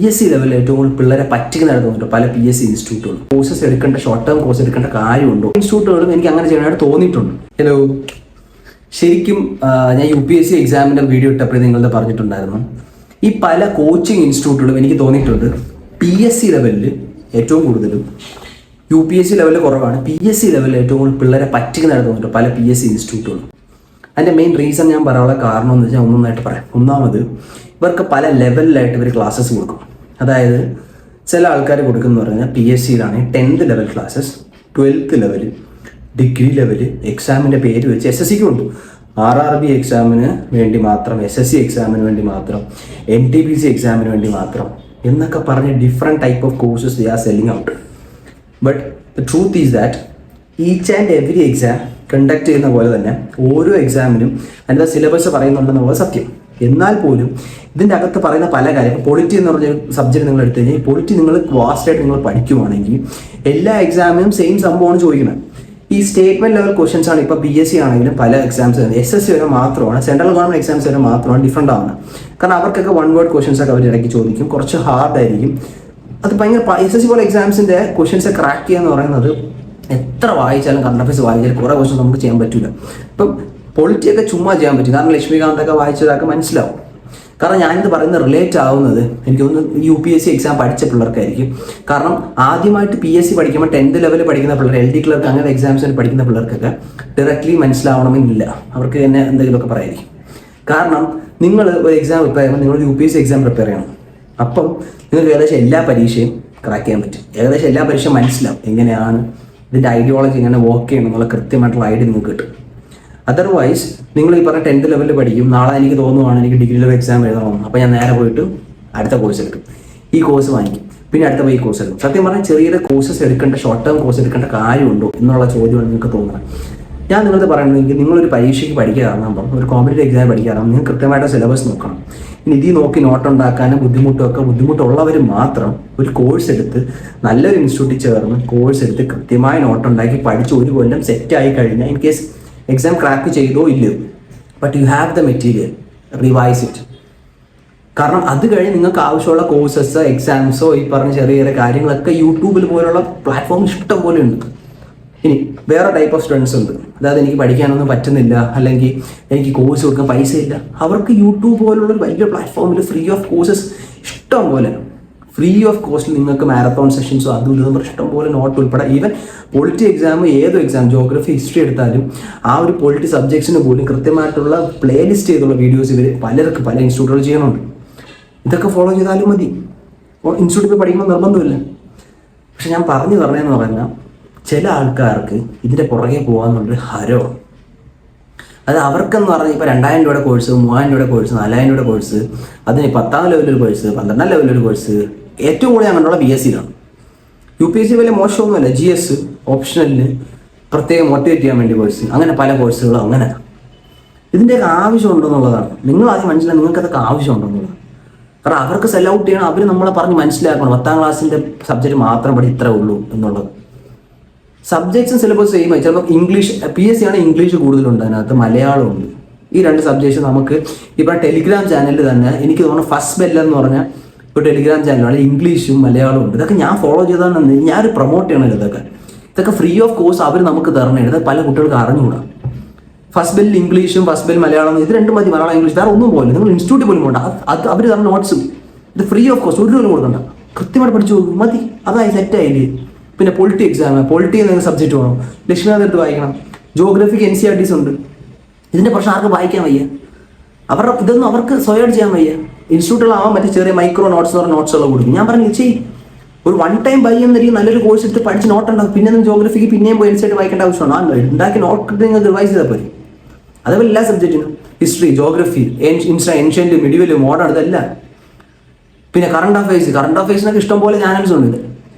PSC ലെവലിൽ ഏറ്റവും കൂടുതൽ പിള്ളേരെ പറ്റിക്കുന്നതായിട്ട് തോന്നിയിട്ടുണ്ട് പല PSC ഇൻസ്റ്റിറ്റ്യൂട്ടുകളും. കോഴ്സസ് എടുക്കേണ്ട, ഷോർട്ട് ടേം കോഴ്സ് എടുക്കേണ്ട കാര്യമുണ്ടോ? ഇൻസ്റ്റിറ്റ്യൂട്ടുകളും എനിക്ക് അങ്ങനെ ചെയ്യാനായിട്ട് തോന്നിയിട്ടുണ്ട്. ഹലോ, ശരിക്കും ഞാൻ UPSC എക്സാമിൻ്റെ വീഡിയോ ഇട്ടപ്പോഴേ നിങ്ങളുടെ പറഞ്ഞിട്ടുണ്ടായിരുന്നു, ഈ പല കോച്ചിങ് ഇൻസ്റ്റിറ്റ്യൂട്ടുകളും എനിക്ക് തോന്നിയിട്ടുണ്ട് PSC ലെവലിൽ ഏറ്റവും കൂടുതലും, UPSC ലെവലിൽ കുറവാണ്, PSC ലെവലിൽ ഏറ്റവും കൂടുതൽ പിള്ളേരെ പറ്റിക്കുന്നതായിട്ട് തോന്നിയിട്ടുണ്ട് പല PSC ഇൻസ്റ്റിറ്റ്യൂട്ടുകളും. അതിൻ്റെ മെയിൻ റീസൺ ഞാൻ പറയാനുള്ള കാരണം എന്ന് വെച്ചാൽ ഒന്നൊന്നായിട്ട് പറയാം. ഒന്നാമത്, ഇവർക്ക് പല ലെവലിലായിട്ട് ഇവർ ക്ലാസ്സസ് കൊടുക്കും. അതായത് ചില ആൾക്കാർ കൊടുക്കുന്നത് പറഞ്ഞാൽ PSCയിലാണ് 10th level classes, 12th level, degree level, എക്സാമിൻ്റെ പേര് വെച്ച് SSCക്കും ഉണ്ട്. RRB എക്സാമിന് വേണ്ടി മാത്രം, SSC എക്സാമിന് വേണ്ടി മാത്രം, NTPC എക്സാമിന് വേണ്ടി മാത്രം എന്നൊക്കെ പറഞ്ഞ് different type of courses they are selling out. But the truth is that each and every exam conduct ചെയ്യുന്ന പോലെ തന്നെ ഓരോ എക്സാമിനും അതിൻ്റെ സിലബസ് പറയുന്നുണ്ടെന്നുള്ളത് സത്യം. എന്നാൽ പോലും ഇതിൻ്റെ അകത്ത് പറയുന്ന പല കാര്യം, ഇപ്പോൾ പൊളിറ്റി എന്ന് പറഞ്ഞ സബ്ജക്റ്റ് നിങ്ങൾ എടുത്തു കഴിഞ്ഞാൽ, ഈ പൊളിറ്റി നിങ്ങൾ വാസ്റ്റായിട്ട് നിങ്ങൾ പഠിക്കുവാണെങ്കിൽ എല്ലാ എക്സാമിനും സെയിം സംഭവമാണ് ചോദിക്കുന്നത്. ഈ സ്റ്റേറ്റ്മെന്റ് ലെവൽ ക്വസ്റ്റൻസ് ആണ് ഇപ്പോൾ PSC ആണെങ്കിലും പല എക്സാംസ് SSC വരെ മാത്രമാണ്, സെൻട്രൽ ഗവൺമെന്റ് എക്സാംസ് വരെ മാത്രമാണ് ഡിഫറെൻ്റ് ആവുന്നത്. കാരണം അവർക്കൊക്കെ 1 വേർഡ് ക്വസ്റ്റൻസ് ഒക്കെ അവർ ഇടയ്ക്ക് ചോദിക്കും, കുറച്ച് ഹാർഡ് ആയിരിക്കും. അത് ഭയങ്കര SSC പോലെ എക്സാംസിൻ്റെ ക്വസ്റ്റൻസ് ക്രാക്ക് ചെയ്യുക എന്ന് പറയുന്നത് എത്ര വായിച്ചാലും, കറണ്ട് അഫയേഴ്സ് വായിച്ചാലും കുറേ ക്വസ്റ്റൻ നമുക്ക് ചെയ്യാൻ പറ്റില്ല. ഇപ്പം പൊളിറ്റിയൊക്കെ ചുമ്മാ ചെയ്യാൻ പറ്റും, കാരണം ലക്ഷ്മികാന്തൊക്കെ വായിച്ചതൊക്കെ മനസ്സിലാവും. കാരണം ഞാനിത് പറയുന്നത് റിലേറ്റ് ആവുന്നത് എനിക്ക് തോന്നുന്നു UPSC എക്സാം പഠിച്ച പിള്ളേർക്കായിരിക്കും. കാരണം ആദ്യമായിട്ട് PSC പഠിക്കുമ്പോൾ 10th ലെവലിൽ പഠിക്കുന്ന പിള്ളേർ, LD ക്ലർക്ക് അങ്ങനെ എക്സാംസിന് പഠിക്കുന്ന പിള്ളേർക്കൊക്കെ ഡയറക്റ്റ്ലി മനസ്സിലാവണമെന്നില്ല, അവർക്ക് തന്നെ എന്തെങ്കിലുമൊക്കെ പറയായിരിക്കും. കാരണം നിങ്ങൾ ഒരു എക്സാം പ്രിപ്പയർ ചെയ്യുമ്പോൾ നിങ്ങൾ UPSC എക്സാം പ്രിപ്പയർ ചെയ്യണം. അപ്പം നിങ്ങൾക്ക് ഏകദേശം എല്ലാ പരീക്ഷയും ക്രാക്ക് ചെയ്യാൻ പറ്റും, ഏകദേശം എല്ലാ പരീക്ഷയും മനസ്സിലാവും, എങ്ങനെയാണ് ഇതിൻ്റെ ഐഡിയോളജി എങ്ങനെ വർക്ക് ചെയ്യണം എന്നുള്ള കൃത്യമായിട്ടുള്ള ഐഡിയ നിങ്ങൾക്ക് കിട്ടും. അതർവൈസ് നിങ്ങൾ ഈ പറഞ്ഞ 10th ലെവലിൽ പഠിക്കും, നാളെ എനിക്ക് തോന്നുവാണ് എനിക്ക് ഡിഗ്രി ലെവൽ എക്സാം എഴുതണം, അപ്പോൾ ഞാൻ നേരെ പോയിട്ട് അടുത്ത കോഴ്സ് എടുക്കും, ഈ കോഴ്സ് വാങ്ങിക്കും, പിന്നെ അടുത്ത പോയി ഈ കോഴ്സ് എടുക്കും. സത്യം പറഞ്ഞാൽ ചെറിയ കോഴ്സസ് എടുക്കേണ്ട, ഷോർട്ട് ടേം കോഴ്സ് എടുക്കേണ്ട കാര്യമുണ്ടോ എന്നുള്ള ചോദ്യമാണ് നിങ്ങൾക്ക് തോന്നുന്നത്. ഞാൻ നിങ്ങളത് പറയുന്നത്, നിങ്ങളൊരു പരീക്ഷയ്ക്ക് പഠിക്കാറാകുമ്പോൾ, ഒരു കോമ്പറ്റേറ്റീവ് എക്സാം പഠിക്കാറാകുമ്പോൾ നിങ്ങൾ കൃത്യമായിട്ട് സിലബസ് നോക്കണം. ഇനി ഇതിൽ നോക്കി നോട്ട് ഉണ്ടാക്കാനും ബുദ്ധിമുട്ടുള്ളവർ മാത്രം ഒരു കോഴ്സ് എടുത്ത് നല്ലൊരു ഇൻസ്റ്റിറ്റ്യൂട്ടിൽ ചേർന്ന് കോഴ്സ് എടുത്ത് കൃത്യമായി നോട്ട് ഉണ്ടാക്കി പഠിച്ച് ഒരു കൊല്ലം സെറ്റായി കഴിഞ്ഞാൽ, ഇൻ കേസ് എക്സാം ക്രാക്ക് ചെയ്തോ ഇല്ലയോ, but you have the material, revise it. കാരണം അത് കഴിഞ്ഞ് നിങ്ങൾക്ക് ആവശ്യമുള്ള കോഴ്സസ്, എക്സാംസോ, ഈ പറഞ്ഞ ചെറിയ ചെറിയ കാര്യങ്ങളൊക്കെ യൂട്യൂബിൽ പോലുള്ള പ്ലാറ്റ്ഫോം ഇഷ്ടം പോലെ ഉണ്ട്. ഇനി വേറെ ടൈപ്പ് ഓഫ് സ്റ്റുഡൻസ് ഉണ്ട്, അതായത് എനിക്ക് പഠിക്കാനൊന്നും പറ്റുന്നില്ല, അല്ലെങ്കിൽ എനിക്ക് കോഴ്സ് കൊടുക്കാൻ പൈസ ഇല്ല, അവർക്ക് യൂട്യൂബ് പോലുള്ള ഒരു വലിയ പ്ലാറ്റ്ഫോമിൽ ഫ്രീ ഓഫ് കോഴ്സസ് ഇഷ്ടം പോലെ, ഫ്രീ ഓഫ് കോസ്റ്റിൽ നിങ്ങൾക്ക് മാരത്തോൺ സെഷൻസോ അതും ഇതും ഇഷ്ടം പോലെ നോട്ട് ഉൾപ്പെടെ, ഈവൻ പൊളിറ്റി എക്സാം, ഏതോ എക്സാം, ജോഗ്രഫി, ഹിസ്റ്ററി എടുത്താലും ആ ഒരു പൊളിറ്റി സബ്ജക്ട്സിന് പോലും കൃത്യമായിട്ടുള്ള പ്ലേലിസ്റ്റ് ചെയ്തുള്ള വീഡിയോസ് ഇവർ പല ഇൻസ്റ്റിറ്റ്യൂട്ടുകൾ ചെയ്യുന്നുണ്ട്. ഇതൊക്കെ ഫോളോ ചെയ്താലും മതി, ഇൻസ്റ്റിറ്റ്യൂട്ടിൽ പഠിക്കുമ്പോൾ നിർബന്ധമില്ല. പക്ഷെ ഞാൻ പറഞ്ഞതെന്ന് പറഞ്ഞാൽ, ചില ആൾക്കാർക്ക് ഇതിൻ്റെ പുറകെ പോകാമെന്നുള്ളൊരു ഹരമാണ്. അത് അവർക്കെന്ന് പറഞ്ഞാൽ ഇപ്പോൾ 2000 രൂപയുടെ കോഴ്സ്, 3000 രൂപയുടെ കോഴ്സ്, 4000 രൂപയുടെ കോഴ്സ്, അതിന് 10th ലെവലൊരു കോഴ്സ്, 12th ലെവലൊരു കോഴ്സ്, ഏറ്റവും കൂടുതൽ അങ്ങനെയുള്ള PSCയിലാണ്. UPSC വലിയ മോശമൊന്നുമല്ല, GS ഓപ്ഷണലിന് പ്രത്യേകം മോട്ടിവേറ്റ് ചെയ്യാൻ വേണ്ടി കോഴ്സ്, അങ്ങനെ പല കോഴ്സുകളും അങ്ങനെ. ഇതിൻ്റെയൊക്കെ ആവശ്യമുണ്ടെന്നുള്ളതാണ്. നിങ്ങൾ ആദ്യം മനസ്സിലാക്കി നിങ്ങൾക്കതൊക്കെ ആവശ്യമുണ്ടെന്നുള്ളത്. കാരണം അവർക്ക് സെൽ ഔട്ട് ചെയ്യണം, അവർ നമ്മളെ പറഞ്ഞ് മനസ്സിലാക്കണം 10th ക്ലാസ്സിൻ്റെ സബ്ജക്റ്റ് മാത്രം പഠി ഇത്രേ ഉള്ളൂ എന്നുള്ളത്. സബ്ജക്ട്സും സിലബസ് സെയിം ആയി. ചിലപ്പോൾ ഇംഗ്ലീഷ്, PSC ആണ് ഇംഗ്ലീഷ് കൂടുതലുണ്ട്, അതിനകത്ത് മലയാളമുണ്ട്. ഈ 2 സബ്ജക്ട്സ് നമുക്ക് ഇപ്പോൾ ടെലിഗ്രാം ചാനലിൽ തന്നെ എനിക്ക് തോന്നുന്നു ഫസ്റ്റ് ബെൽ എന്ന് പറഞ്ഞാൽ ഇപ്പോൾ ടെലിഗ്രാം ചാനലാണ്, ഇംഗ്ലീഷും മലയാളവും ഉണ്ട്. ഇതൊക്കെ ഞാൻ ഫോളോ ചെയ്താൽ ഞാൻ പ്രൊമോട്ട് ചെയ്യണമല്ലോ. ഇതൊക്കെ ഫ്രീ ഓഫ് കോഴ്സ് അവർ നമുക്ക് തരണേ. ഇത് പല കുട്ടികൾക്ക് അറിഞ്ഞുകൂടാ. ഫസ്റ്റ് ബെൽ ഇംഗ്ലീഷും ഫസ്റ്റ് ബെൽ മലയാളം, ഇത് 2 മതി. മലയാളം ഇംഗ്ലീഷ് വേറെ ഒന്നും പോലെ നിങ്ങൾ ഇൻസ്റ്റിറ്റ്യൂട്ടിൽ പോലും പോകണ്ട, അത് അവർ തരുന്ന നോട്ട്സും ഇത് ഫ്രീ ഓഫ് കോഴ്സ്, ഒരു പോലും കൊടുക്കണ്ട, കൃത്യമായിട്ട് പഠിച്ചു മതി. അതായി സെറ്റായില്ലേ. പിന്നെ പൊളിറ്റി എക്സാം, പൊളിറ്റി എന്ന സബ്ജക്റ്റ് വേണം, ലക്ഷ്മിനാഥ് എടുത്ത് വായിക്കണം. ജോഗ്രഫിക്ക് NCERTs ഉണ്ട്. ഇതിൻ്റെ പ്രശ്നം ആർക്ക് വായിക്കാൻ വയ്യ, ഇതൊന്നും അവർക്ക് സ്വയം ചെയ്യാൻ വയ്യ. ഇൻസ്റ്റിറ്റ്യൂട്ടിലാവാൻ മറ്റേ ചെറിയ മൈക്രോ നോട്ട്സ് എന്ന് പറഞ്ഞ നോട്ട്സുകൾ കൊടുക്കും. ഞാൻ പറഞ്ഞു ഒരു 1 ടൈം ബൈ എന്ന രീതിയിൽ നല്ലൊരു കോഴ്സ് എടുത്ത് പഠിച്ച് നോട്ട് ഉണ്ടാകും. പിന്നെ ജോഗ്രഫിക്ക് പിന്നെയും പോയി NCERT വായിക്കേണ്ട ആവശ്യമാണ്. ഉണ്ടാക്കി നോട്ട് നിങ്ങൾ റിവൈസ് ചെയ്താൽ പോയി. അതേപോലെ എല്ലാ സബ്ജക്റ്റിനും, history, geography, ancient, medieval, modern, ഇതെല്ലാം. പിന്നെ കറണ്ട് അഫയേഴ്സിനൊക്കെ ഇഷ്ടം പോലെ ചാനൽസ് ഉണ്ട്.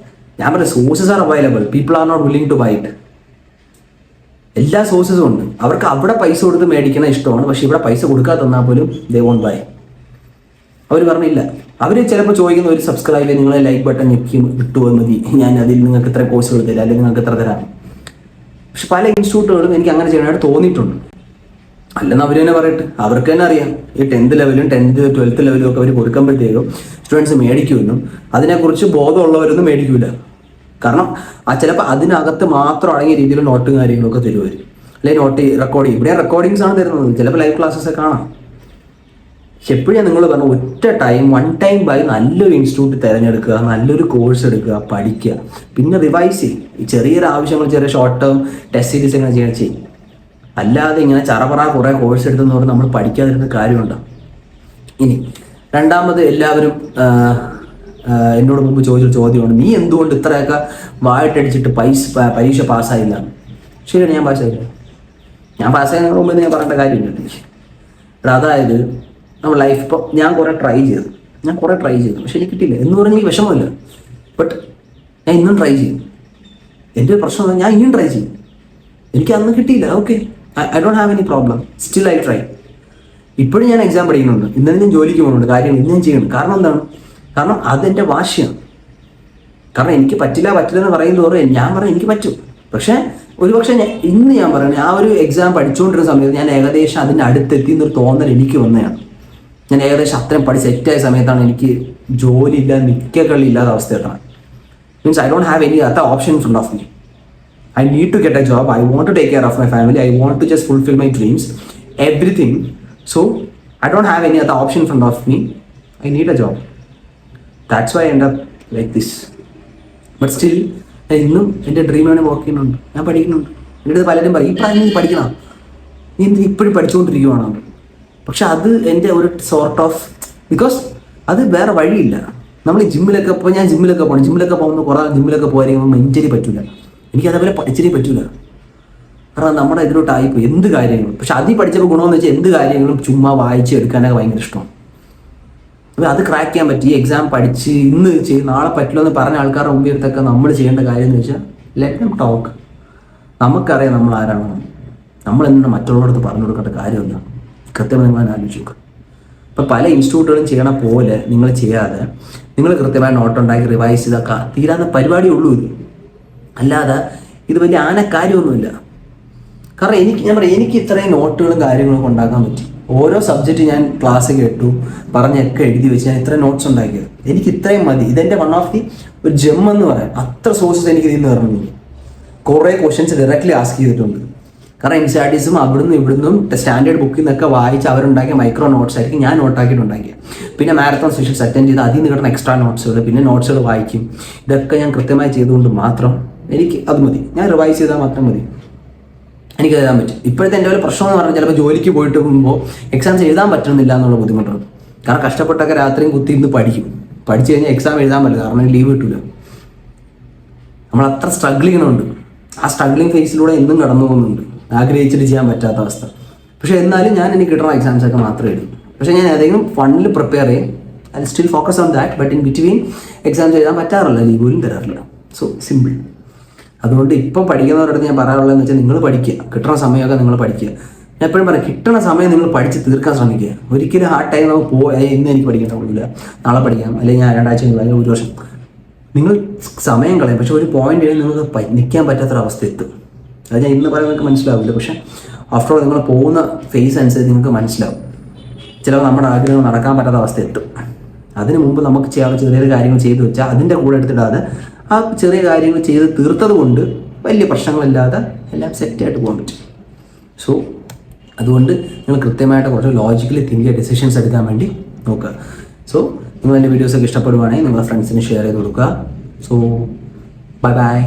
ഞാൻ പറഞ്ഞ sources are available, people are not willing to buy it. എല്ലാ സോഴ്സസും ഉണ്ട്. അവർക്ക് അവിടെ പൈസ കൊടുത്ത് മേടിക്കണ ഇഷ്ടമാണ്, പക്ഷെ ഇവിടെ പൈസ കൊടുക്കാതെ തന്നാൽ പോലും ദേ വോണ്ട് ബൈ. അവർ പറഞ്ഞില്ല. അവർ ചിലപ്പോൾ ചോദിക്കുന്ന ഒരു സബ്സ്ക്രൈബ്, നിങ്ങളെ ലൈക്ക് ബട്ടൺ ഞെക്കി കിട്ടുമോ മതി, ഞാൻ അതിൽ നിങ്ങൾക്ക് ഇത്ര കോഴ്സുകൾ തരാം, അല്ലെങ്കിൽ നിങ്ങൾക്ക് ഇത്ര തരാം. പക്ഷെ പല ഇൻസ്റ്റിറ്റ്യൂട്ടുകളും എനിക്ക് അങ്ങനെ ചെയ്യാനായിട്ട് തോന്നിയിട്ടുണ്ട്. അല്ലെന്ന് അവർ തന്നെ പറയട്ടെ, അവർക്ക് തന്നെ അറിയാം ഈ 10th ലെവലും 12th ലെവലും ഒക്കെ അവർ കൊടുക്കുമ്പോഴത്തേക്കും സ്റ്റുഡൻസ് മേടിക്കുമെന്നും അതിനെക്കുറിച്ച് ബോധമുള്ളവരൊന്നും മേടിക്കൂല. കാരണം ചിലപ്പോൾ അതിനകത്ത് മാത്രം അടങ്ങിയ രീതിയിൽ നോട്ടും കാര്യങ്ങളൊക്കെ തരുമായിരിക്കും, അല്ലെങ്കിൽ നോട്ട് റെക്കോർഡിങ്. ഇവിടെ റെക്കോർഡിങ്സ് ആണ് തരുന്നത്, ചിലപ്പോൾ ലൈവ് ക്ലാസ്സസ് കാണാം. പക്ഷെ എപ്പോഴും നിങ്ങൾ പറഞ്ഞ ഒറ്റ ടൈം 1 time ബൈ നല്ലൊരു ഇൻസ്റ്റിറ്റ്യൂട്ട് തിരഞ്ഞെടുക്കുക, നല്ലൊരു കോഴ്സ് എടുക്കുക, പഠിക്കുക, പിന്നെ റിവൈസ് ചെയ്യും. ഈ ചെറിയൊരു ആവശ്യങ്ങൾ, ചെറിയ ഷോർട്ട് ടേം ടെസ്റ്റ് സീരീസ് എങ്ങനെ ചെയ്യും. അല്ലാതെ ഇങ്ങനെ ചറപറ കുറേ കോഴ്സ് എടുത്തെന്ന് പറഞ്ഞാൽ നമ്മൾ പഠിക്കാതിരുന്ന കാര്യമുണ്ടോ? ഇനി രണ്ടാമത് എല്ലാവരും എന്നോട് മുമ്പ് ചോദിച്ചൊരു ചോദ്യമാണ്, നീ എന്തുകൊണ്ട് ഇത്രയൊക്കെ വായിട്ടടിച്ചിട്ട് പരീക്ഷ പാസ്സായില്ല? ശരിയാണ്, ഞാൻ പാസ്സായില്ല. ഞാൻ പാസ്സായതിന് മുമ്പ് ഞാൻ പറയേണ്ട കാര്യമില്ല എനിക്ക്. അതായത് നമ്മൾ ലൈഫ് ഇപ്പോൾ ഞാൻ കുറേ ട്രൈ ചെയ്തു, പക്ഷെ എനിക്ക് കിട്ടിയില്ല എന്ന് പറഞ്ഞാൽ എനിക്ക് വിഷമമില്ല. ബട്ട് ഞാൻ ഇന്നും ട്രൈ ചെയ്യും. എൻ്റെ പ്രശ്നം ഞാൻ ഇനിയും ട്രൈ ചെയ്യും. എനിക്ക് അന്ന് കിട്ടിയില്ല, okay, I don't have any problem, still I try. ഇപ്പോഴും ഞാൻ എക്സാം പഠിക്കുന്നുണ്ട്, ഇന്നലെ ഞാൻ ജോലിക്ക് പോകുന്നുണ്ട്, കാര്യങ്ങൾ ഇന്ന് ഞാൻ ചെയ്യുന്നുണ്ട്. കാരണം എന്താണ്? കാരണം അതെൻ്റെ വാശിയാണ്. കാരണം എനിക്ക് പറ്റില്ല എന്ന് പറയും തോറും ഞാൻ പറയും എനിക്ക് പറ്റും. പക്ഷേ ഒരുപക്ഷെ ഇന്ന് ഞാൻ പറയുന്നത് ആ ഒരു എക്സാം പഠിച്ചുകൊണ്ടിരുന്ന സമയത്ത് ഞാൻ ഏകദേശം അതിൻ്റെ അടുത്തെത്തി എന്നൊരു തോന്നൽ എനിക്ക് വന്നതാണ്. ഞാൻ ഏകദേശം അത്രയും പഠി സെറ്റായ സമയത്താണ് എനിക്ക് ജോലി ഇല്ല, നിൽക്കകളി ഇല്ലാത്ത അവസ്ഥ എത്തണം. Means I don't have any other option in front of me. I need to get a job. I want to take care of my family. I want to just fulfill my dreams, everything. So I don't have any other option in front of me. I need a job. That's why I end up like this. But still, ഇന്നും എൻ്റെ ഡ്രീമാണ് work ചെയ്യുന്നുണ്ട്, ഞാൻ പഠിക്കുന്നുണ്ട്. എൻ്റെ അടുത്ത് പലരും പറയും, ഈ പ്രായം നീ പഠിക്കണം, നീ ഇപ്പോഴും പഠിച്ചുകൊണ്ടിരിക്കുവാണ്. പക്ഷെ അത് എൻ്റെ ഒരു സോർട്ട് ഓഫ്, ബിക്കോസ് അത് വേറെ വഴിയില്ല. നമ്മൾ ജിമ്മിലൊക്കെ ഇപ്പോൾ ഞാൻ ജിമ്മിലൊക്കെ പോകുമ്പോൾ കുറേ ജിമ്മിലൊക്കെ പോയാൽ മെൻ്റലി പറ്റില്ല. എനിക്ക് അതേപോലെ പഠിച്ചേ പറ്റൂല. കാരണം നമ്മുടെ ഇതിലോട്ട് ആയിപ്പോയി എന്ത് കാര്യങ്ങളും. പക്ഷെ അതിൽ പഠിച്ചപ്പോൾ ഗുണമെന്ന് വെച്ചാൽ എന്ത് കാര്യങ്ങളും ചുമ്മാ വായിച്ച് എടുക്കാനൊക്കെ ഭയങ്കര ഇഷ്ടമാണ്. അപ്പോൾ അത് ക്രാക്ക് ചെയ്യാൻ പറ്റി. ഈ എക്സാം പഠിച്ച് ഇന്ന് ചെയ്യും നാളെ പറ്റില്ല എന്ന് പറഞ്ഞ ആൾക്കാരുടെ മുമ്പിൽ അടുത്തൊക്കെ നമ്മൾ ചെയ്യേണ്ട കാര്യം എന്ന് വെച്ചാൽ ലെറ്റ് ദം ടോക്ക്. നമുക്കറിയാം നമ്മൾ ആരാണ്, നമ്മൾ എന്താണ് മറ്റുള്ളവർക്ക് പറഞ്ഞു കൊടുക്കേണ്ട കാര്യമില്ല. കൃത്യമായി നിങ്ങൾ ആലോചിച്ച് നോക്കുക. ഇപ്പോൾ പല ഇൻസ്റ്റിറ്റ്യൂട്ടുകളും ചെയ്യണ പോലെ നിങ്ങൾ ചെയ്യാതെ നിങ്ങൾ കൃത്യമായി നോട്ടുണ്ടാക്കി റിവൈസ് ചെയ്തൊക്കെ തീരാവുന്ന പരിപാടിയുള്ളൂ ഇത്. അല്ലാതെ ഇത് വലിയ കാര്യമൊന്നുമില്ല. കാരണം എനിക്ക് ഇത്രയും നോട്ടുകളും കാര്യങ്ങളൊക്കെ ഉണ്ടാക്കാൻ പറ്റി. ഓരോ സബ്ജക്റ്റ് ഞാൻ ക്ലാസ് കേട്ടു, പറഞ്ഞൊക്കെ എഴുതി വെച്ച് ഞാൻ ഇത്രയും നോട്ട്സ് ഉണ്ടാക്കിയത്. എനിക്ക് ഇത്രയും മതി. ഇതെൻ്റെ വൺ ഓഫ് ദി ഒരു ജെം എന്ന് പറയാം. അത്ര സോഴ്സസ് എനിക്ക് ഇതിൽ നിന്ന് പറഞ്ഞു. കുറേ ക്വസ്റ്റ്യൻസ് ഡയറക്റ്റ്ലി ആസ്ക് ചെയ്തിട്ടുണ്ട്. കാരണം എൻസിആർടിസും അവിടുന്ന് ഇവിടുന്നും സ്റ്റാൻഡേർഡ് ബുക്കിൽ നിന്നൊക്കെ വായിച്ച് അവരുണ്ടാക്കിയ മൈക്രോ നോട്ട്സ് ആയിരിക്കും ഞാൻ നോട്ടാക്കിയിട്ടുണ്ടാക്കിയത്. പിന്നെ മാരത്തോൺ സെഷൻസ് അറ്റൻഡ് ചെയ്ത് അതിൽ നിന്ന് കിട്ടുന്ന എക്സ്ട്രാ നോട്ട്സുകൾ, പിന്നെ നോട്ട്സുകൾ വായിക്കും. ഇതൊക്കെ ഞാൻ കൃത്യമായി ചെയ്തുകൊണ്ട് മാത്രം എനിക്ക് അത് മതി. ഞാൻ റിവൈസ് ചെയ്താൽ മാത്രം മതി, എനിക്ക് എഴുതാൻ പറ്റും. ഇപ്പോഴത്തെ എൻ്റെ ഒരു പ്രശ്നം എന്ന് പറഞ്ഞാൽ ചിലപ്പോൾ ജോലിക്ക് പോയിട്ട് പോകുമ്പോൾ എക്സാംസ് എഴുതാൻ പറ്റുന്നില്ല എന്നുള്ള ബുദ്ധിമുട്ടുണ്ട്. കാരണം കഷ്ടപ്പെട്ടൊക്കെ രാത്രിയും കുത്തി ഇന്ന് പഠിച്ചു കഴിഞ്ഞാൽ എക്സാം എഴുതാൻ പറ്റില്ല, കാരണം ലീവ് കിട്ടില്ല. നമ്മൾ അത്ര സ്ട്രഗിൾ ചെയ്യണമുണ്ട്. ആ സ്ട്രഗ്ലിങ് ഫേസിലൂടെ എന്നും കടന്നു പോകുന്നുണ്ട്, ആഗ്രഹിച്ചിട്ട് ചെയ്യാൻ പറ്റാത്ത അവസ്ഥ. പക്ഷേ എന്നാലും ഞാൻ എനിക്ക് കിട്ടുന്ന എക്സാംസൊക്കെ മാത്രമേ എഴുതും. പക്ഷേ ഞാൻ ഏതെങ്കിലും ഫണ്ടിൽ പ്രിപ്പയർ ചെയ്യും, I still focus on that. But in between exams എഴുതാൻ പറ്റാറില്ല, ലീവ് പോലും തരാറില്ല. So simple. അതുകൊണ്ട് ഇപ്പം പഠിക്കുന്നവരുടെ ഞാൻ പറയാനുള്ളതെന്ന് വെച്ചാൽ നിങ്ങൾ പഠിക്കുക, കിട്ടുന്ന സമയമൊക്കെ നിങ്ങൾ പഠിക്കുക. ഞാൻ എപ്പോഴും പറയാം, കിട്ടുന്ന സമയം നിങ്ങൾ പഠിച്ച് തീർക്കാൻ ശ്രമിക്കുക. ഒരിക്കലും ആ ടൈം നമുക്ക് ഇന്ന് എനിക്ക് പഠിക്കാൻ കഴിയില്ല, നാളെ പഠിക്കാം, അല്ലെങ്കിൽ ഞാൻ 2 ആഴ്ച അല്ലെങ്കിൽ 1 വർഷം, നിങ്ങൾ സമയം കളയും. പക്ഷെ ഒരു പോയിന്റ് നിങ്ങൾക്ക് നിൽക്കാൻ പറ്റാത്തൊരവസ്ഥ എത്തും. അത് ഞാൻ ഇന്ന് പറയാൻ നിങ്ങൾക്ക് മനസ്സിലാവില്ല. പക്ഷേ ആഫ്റ്റർ ഓൾ നിങ്ങൾ പോകുന്ന ഫേസ് അനുസരിച്ച് നിങ്ങൾക്ക് മനസ്സിലാവും. ചിലപ്പോൾ നമ്മുടെ ആഗ്രഹങ്ങൾ നടക്കാൻ പറ്റാത്ത അവസ്ഥ എത്തും. അതിന് മുമ്പ് നമുക്ക് ചെയ്യാവുന്ന ചെറിയ കാര്യങ്ങൾ ചെയ്തു വെച്ചാൽ അതിൻ്റെ കൂടെ എടുത്തിടാതെ ആ ചെറിയ കാര്യങ്ങൾ ചെയ്ത് തീർത്തത് കൊണ്ട് വലിയ പ്രശ്നങ്ങളില്ലാതെ എല്ലാം സെറ്റായിട്ട് പോകാൻ പറ്റും. സോ അതുകൊണ്ട് നിങ്ങൾ കൃത്യമായിട്ട് കുറച്ച് ലോജിക്കലി തിങ്ക് ചെയ്യുക, ഡിസിഷൻസ് എടുക്കാൻ വേണ്ടി നോക്കുക. സോ നിങ്ങൾ എൻ്റെ വീഡിയോസൊക്കെ ഇഷ്ടപ്പെടുവാണെങ്കിൽ നിങ്ങളുടെ ഫ്രണ്ട്സിന് ഷെയർ ചെയ്ത് കൊടുക്കുക. So bye bye.